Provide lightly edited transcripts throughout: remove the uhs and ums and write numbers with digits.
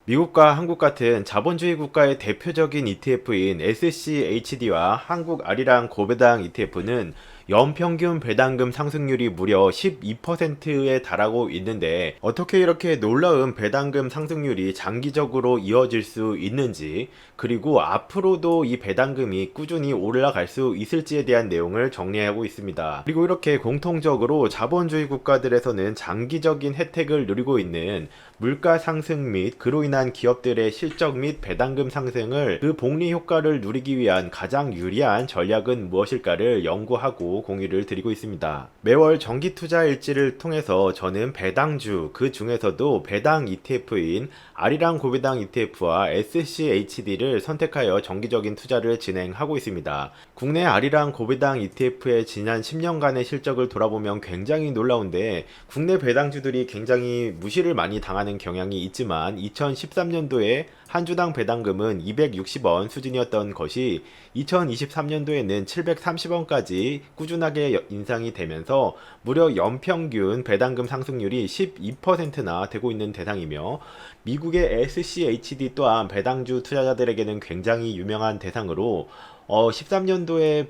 미국과 한국 같은 자본주의 국가의 대표적인 ETF인 SCHD와 한국 아리랑 고배당 ETF는 연평균 배당금 상승률이 무려 12%에 달하고 있는데, 어떻게 이렇게 놀라운 배당금 상승률이 장기적으로 이어질 수 있는지, 그리고 앞으로도 이 배당금이 꾸준히 올라갈 수 있을지에 대한 내용을 정리하고 있습니다. 그리고 이렇게 공통적으로 자본주의 국가들에서는 장기적인 혜택을 누리고 있는 물가 상승 및 그로 인한 기업들의 실적 및 배당금 상승을, 그 복리 효과를 누리기 위한 가장 유리한 전략은 무엇일까를 연구하고 공유를 드리고 있습니다. 매월 정기 투자 일지를 통해서 저는 배당주, 그 중에서도 배당 ETF인 아리랑 고배당 ETF와 SCHD를 선택하여 정기적인 투자를 진행하고 있습니다. 국내 아리랑 고배당 ETF의 지난 10년간의 실적을 돌아보면 굉장히 놀라운데, 국내 배당주들이 굉장히 무시를 많이 당하는 경향이 있지만 2013년도에 한 주당 배당금은 260원 수준이었던 것이 2023년도에는 730원까지 꾸준하게 인상이 되면서 무려 연평균 배당금 상승률이 12%나 되고 있는 대상이며, 미국의 SCHD 또한 배당주 투자자들에게는 굉장히 유명한 대상으로 13년도에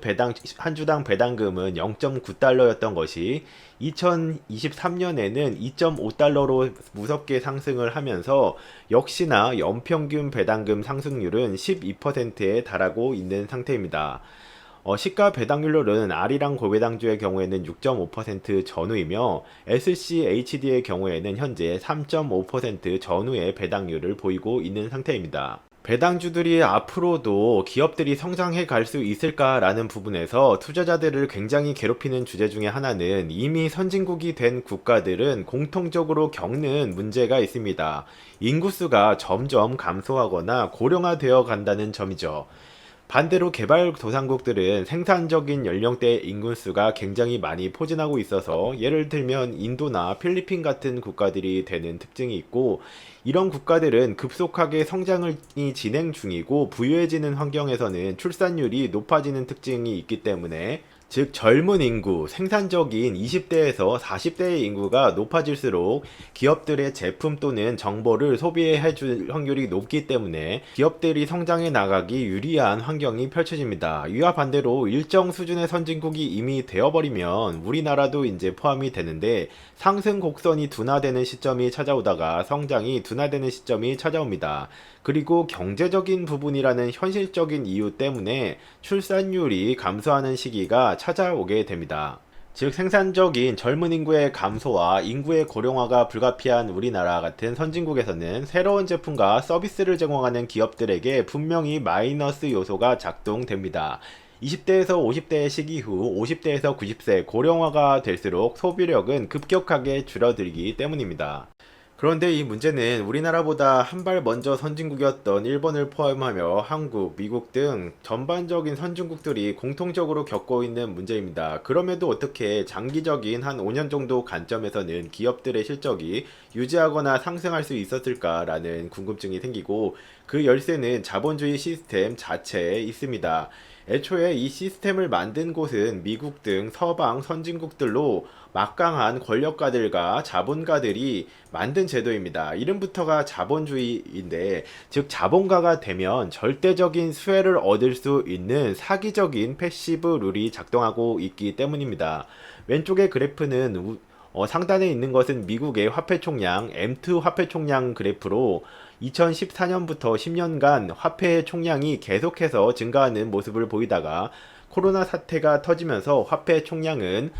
한 주당 배당금은 0.9달러였던 것이 2023년에는 2.5달러로 무섭게 상승을 하면서 역시나 연평균 배당금 상승률은 12%에 달하고 있는 상태입니다. 시가 배당률로는 아리랑 고배당주의 경우에는 6.5% 전후이며 SCHD의 경우에는 현재 3.5% 전후의 배당률을 보이고 있는 상태입니다. 배당주들이 앞으로도 기업들이 성장해 갈 수 있을까라는 부분에서 투자자들을 굉장히 괴롭히는 주제 중에 하나는, 이미 선진국이 된 국가들은 공통적으로 겪는 문제가 있습니다. 인구수가 점점 감소하거나 고령화되어 간다는 점이죠. 반대로 개발도상국들은 생산적인 연령대 인구수가 굉장히 많이 포진하고 있어서, 예를 들면 인도나 필리핀 같은 국가들이 되는 특징이 있고, 이런 국가들은 급속하게 성장을 진행 중이고 부유해지는 환경에서는 출산율이 높아지는 특징이 있기 때문에, 즉 젊은 인구, 생산적인 20대에서 40대의 인구가 높아질수록 기업들의 제품 또는 정보를 소비해 줄 확률이 높기 때문에 기업들이 성장해 나가기 유리한 환경이 펼쳐집니다. 이와 반대로 일정 수준의 선진국이 이미 되어버리면 우리나라도 이제 포함이 되는데, 상승 곡선이 둔화되는 시점이 찾아오다가 성장이 둔화되는 시점이 찾아옵니다. 그리고 경제적인 부분이라는 현실적인 이유 때문에 출산율이 감소하는 시기가 찾아오게 됩니다. 즉 생산적인 젊은 인구의 감소와 인구의 고령화가 불가피한 우리나라 같은 선진국에서는 새로운 제품과 서비스를 제공하는 기업들에게 분명히 마이너스 요소가 작동됩니다. 20대에서 50대의 시기 후 50대에서 90세 고령화가 될수록 소비력은 급격하게 줄어들기 때문입니다. 그런데 이 문제는 우리나라보다 한 발 먼저 선진국이었던 일본을 포함하며 한국, 미국 등 전반적인 선진국들이 공통적으로 겪고 있는 문제입니다. 그럼에도 어떻게 장기적인 한 5년 정도 관점에서는 기업들의 실적이 유지하거나 상승할 수 있었을까라는 궁금증이 생기고, 그 열쇠는 자본주의 시스템 자체에 있습니다. 애초에 이 시스템을 만든 곳은 미국 등 서방 선진국들로 막강한 권력가들과 자본가들이 만든 제도입니다. 이름부터가 자본주의인데, 즉 자본가가 되면 절대적인 수혜를 얻을 수 있는 사기적인 패시브 룰이 작동하고 있기 때문입니다. 왼쪽의 그래프는 상단에 있는 것은 미국의 화폐 총량, M2 화폐 총량 그래프로 2014년부터 10년간 화폐의 총량이 계속해서 증가하는 모습을 보이다가 코로나 사태가 터지면서 화폐 총량은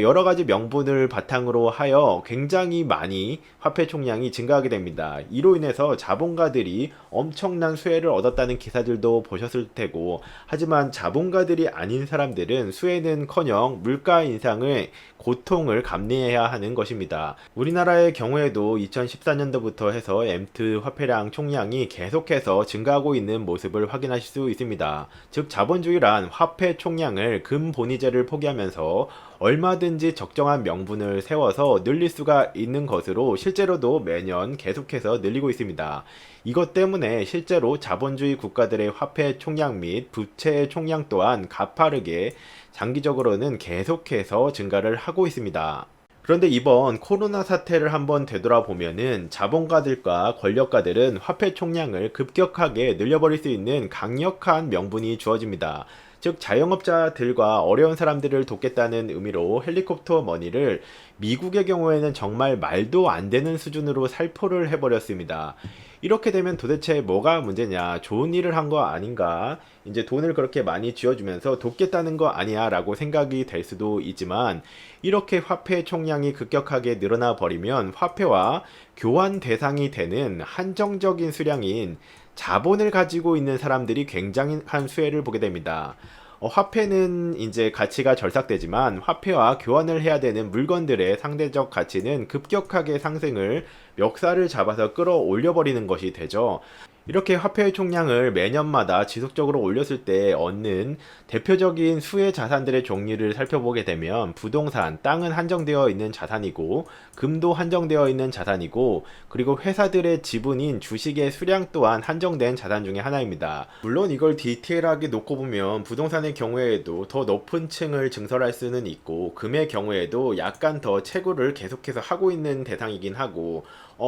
여러 가지 명분을 바탕으로 하여 굉장히 많이 화폐 총량이 증가하게 됩니다. 이로 인해서 자본가들이 엄청난 수혜를 얻었다는 기사들도 보셨을 테고, 하지만 자본가들이 아닌 사람들은 수혜는커녕 물가 인상의 고통을 감내해야 하는 것입니다. 우리나라의 경우에도 2014년도부터 해서 M2 화폐량 총량이 계속해서 증가하고 있는 모습을 확인하실 수 있습니다. 즉 자본주의란 화폐 총량을 금본위제를 포기하면서 얼마든지 적정한 명분을 세워서 늘릴 수가 있는 것으로 실제로도 매년 계속해서 늘리고 있습니다. 이것 때문에 실제로 자본주의 국가들의 화폐 총량 및 부채 총량 또한 가파르게 장기적으로는 계속해서 증가를 하고 있습니다. 그런데 이번 코로나 사태를 한번 되돌아보면은 자본가들과 권력가들은 화폐 총량을 급격하게 늘려버릴 수 있는 강력한 명분이 주어집니다. 즉 자영업자들과 어려운 사람들을 돕겠다는 의미로 헬리콥터 머니를 미국의 경우에는 정말 말도 안 되는 수준으로 살포를 해버렸습니다. 이렇게 되면 도대체 뭐가 문제냐? 좋은 일을 한 거 아닌가? 이제 돈을 그렇게 많이 쥐어주면서 돕겠다는 거 아니야? 라고 생각이 될 수도 있지만, 이렇게 화폐 총량이 급격하게 늘어나 버리면 화폐와 교환 대상이 되는 한정적인 수량인 자본을 가지고 있는 사람들이 굉장한 수혜를 보게 됩니다. 화폐는 이제 가치가 절삭되지만 화폐와 교환을 해야 되는 물건들의 상대적 가치는 급격하게 상승을 멱살을 잡아서 끌어올려 버리는 것이 되죠. 이렇게 화폐의 총량을 매년마다 지속적으로 올렸을 때 얻는 대표적인 수혜 자산들의 종류를 살펴보게 되면 부동산, 땅은 한정되어 있는 자산이고 금도 한정되어 있는 자산이고 그리고 회사들의 지분인 주식의 수량 또한 한정된 자산 중에 하나입니다. 물론 이걸 디테일하게 놓고 보면 부동산의 경우에도 더 높은 층을 증설할 수는 있고 금의 경우에도 약간 더 채굴을 계속해서 하고 있는 대상이긴 하고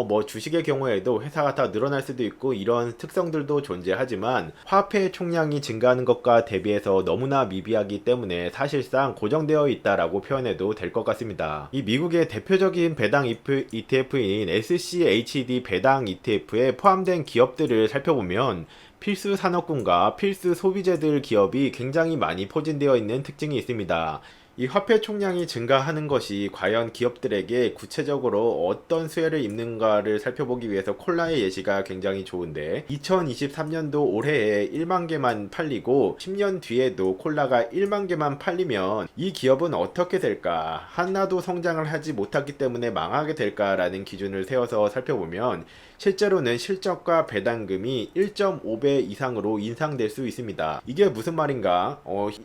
뭐 주식의 경우에도 회사가 다 늘어날 수도 있고 이런 특성들도 존재하지만 화폐의 총량이 증가하는 것과 대비해서 너무나 미비하기 때문에 사실상 고정되어 있다라고 표현해도 될 것 같습니다. 이 미국의 대표적인 배당 ETF인 SCHD 배당 ETF에 포함된 기업들을 살펴보면 필수 산업군과 필수 소비재들 기업이 굉장히 많이 포진되어 있는 특징이 있습니다. 이 화폐 총량이 증가하는 것이 과연 기업들에게 구체적으로 어떤 수혜를 입는가를 살펴보기 위해서 콜라의 예시가 굉장히 좋은데 2023년도 올해에 1만 개만 팔리고 10년 뒤에도 콜라가 1만 개만 팔리면 이 기업은 어떻게 될까? 하나도 성장을 하지 못하기 때문에 망하게 될까라는 기준을 세워서 살펴보면 실제로는 실적과 배당금이 1.5배 이상으로 인상될 수 있습니다. 이게 무슨 말인가?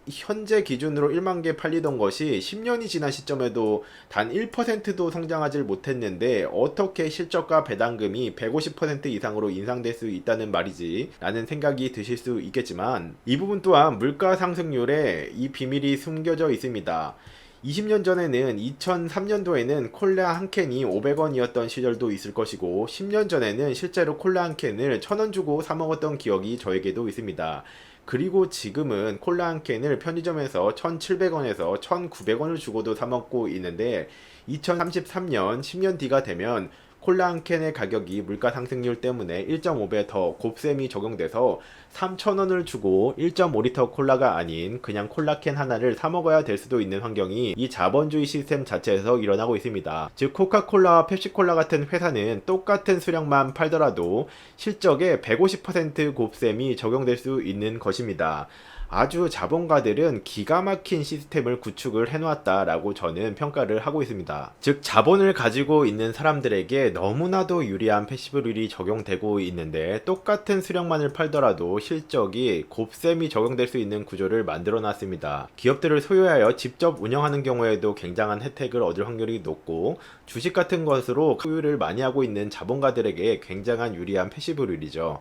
현재 기준으로 1만 개 팔리던 것이 10년이 지난 시점에도 단 1%도 성장하지 못했는데 어떻게 실적과 배당금이 150% 이상으로 인상될 수 있다는 말이지? 라는 생각이 드실 수 있겠지만 이 부분 또한 물가 상승률에 이 비밀이 숨겨져 있습니다. 20년 전에는 2003년도에는 콜라 한 캔이 500원이었던 시절도 있을 것이고 10년 전에는 실제로 콜라 한 캔을 1000원 주고 사 먹었던 기억이 저에게도 있습니다. 그리고 지금은 콜라 한 캔을 편의점에서 1,700원에서 1,900원을 주고도 사 먹고 있는데 2033년 10년 뒤가 되면 콜라 한 캔의 가격이 물가 상승률 때문에 1.5배 더 곱셈이 적용돼서 3,000원을 주고 1.5리터 콜라가 아닌 그냥 콜라캔 하나를 사 먹어야 될 수도 있는 환경이 이 자본주의 시스템 자체에서 일어나고 있습니다. 즉 코카콜라와 펩시콜라 같은 회사는 똑같은 수량만 팔더라도 실적에 150% 곱셈이 적용될 수 있는 것입니다. 아주 자본가들은 기가 막힌 시스템을 구축을 해놓았다라고 저는 평가를 하고 있습니다. 즉 자본을 가지고 있는 사람들에게 너무나도 유리한 패시브 룰이 적용되고 있는데 똑같은 수량만을 팔더라도 실적이 곱셈이 적용될 수 있는 구조를 만들어 놨습니다. 기업들을 소유하여 직접 운영하는 경우에도 굉장한 혜택을 얻을 확률이 높고 주식 같은 것으로 소유를 많이 하고 있는 자본가들에게 굉장한 유리한 패시브 룰이죠.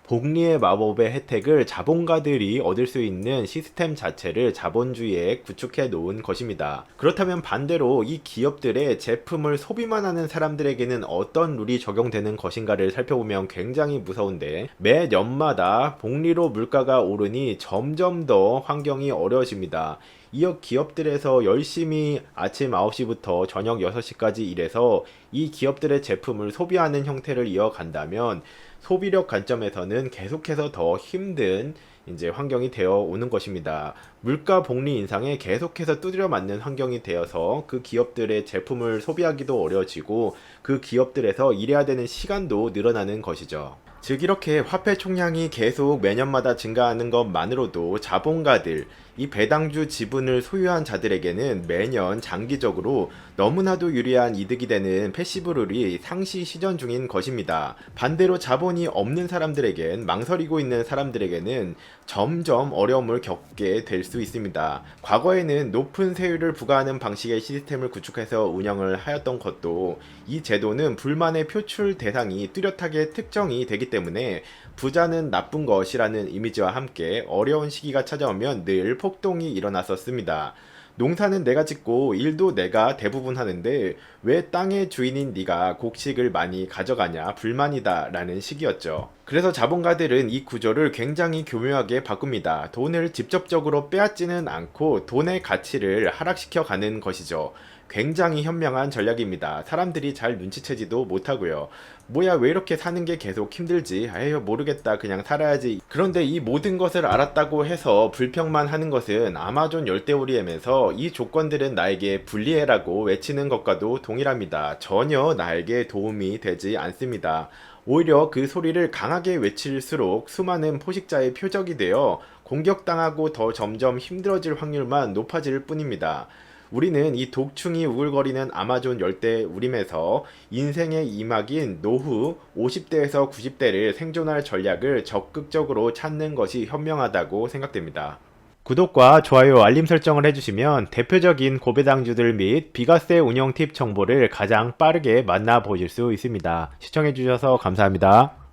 복리의 마법의 혜택을 자본가들이 얻을 수 있는 시스템 자체를 자본주의에 구축해 놓은 것입니다. 그렇다면 반대로 이 기업들의 제품을 소비만 하는 사람들에게는 어떤 룰이 적용되는 것인가를 살펴보면 굉장히 무서운데 매년마다 복리로 물가가 오르니 점점 더 환경이 어려워집니다. 이어 기업들에서 열심히 아침 9시부터 저녁 6시까지 일해서 이 기업들의 제품을 소비하는 형태를 이어간다면 소비력 관점에서는 계속해서 더 힘든 이제 환경이 되어 오는 것입니다. 물가 복리 인상에 계속해서 두드려 맞는 환경이 되어서 그 기업들의 제품을 소비하기도 어려워지고 그 기업들에서 일해야 되는 시간도 늘어나는 것이죠. 즉 이렇게 화폐 총량이 계속 매년마다 증가하는 것만으로도 자본가들, 이 배당주 지분을 소유한 자들에게는 매년 장기적으로 너무나도 유리한 이득이 되는 패시브 룰이 상시 시전 중인 것입니다. 반대로 자본이 없는 사람들에겐, 망설이고 있는 사람들에게는 점점 어려움을 겪게 될 수 있습니다. 과거에는 높은 세율을 부과하는 방식의 시스템을 구축해서 운영을 하였던 것도 이 제도는 불만의 표출 대상이 뚜렷하게 특정이 되기 때문에 부자는 나쁜 것이라는 이미지와 함께 어려운 시기가 찾아오면 늘 폭동이 일어났었습니다. 농사는 내가 짓고 일도 내가 대부분 하는데 왜 땅의 주인인 네가 곡식을 많이 가져가냐 불만이다 라는 식이었죠. 그래서 자본가들은 이 구조를 굉장히 교묘하게 바꿉니다. 돈을 직접적으로 빼앗지는 않고 돈의 가치를 하락시켜 가는 것이죠. 굉장히 현명한 전략입니다. 사람들이 잘 눈치채지도 못하고요. 뭐야 왜 이렇게 사는 게 계속 힘들지? 에휴 모르겠다 그냥 살아야지. 그런데 이 모든 것을 알았다고 해서 불평만 하는 것은 아마존 열대우림에서 이 조건들은 나에게 불리해라고 외치는 것과도 동일합니다. 전혀 나에게 도움이 되지 않습니다. 오히려 그 소리를 강하게 외칠수록 수많은 포식자의 표적이 되어 공격당하고 더 점점 힘들어질 확률만 높아질 뿐입니다. 우리는 이 독충이 우글거리는 아마존 열대우림에서 인생의 이막인 노후 50대에서 90대를 생존할 전략을 적극적으로 찾는 것이 현명하다고 생각됩니다. 구독과 좋아요, 알림 설정을 해주시면 대표적인 고배당주들 및 비과세 운영 팁 정보를 가장 빠르게 만나보실 수 있습니다. 시청해주셔서 감사합니다.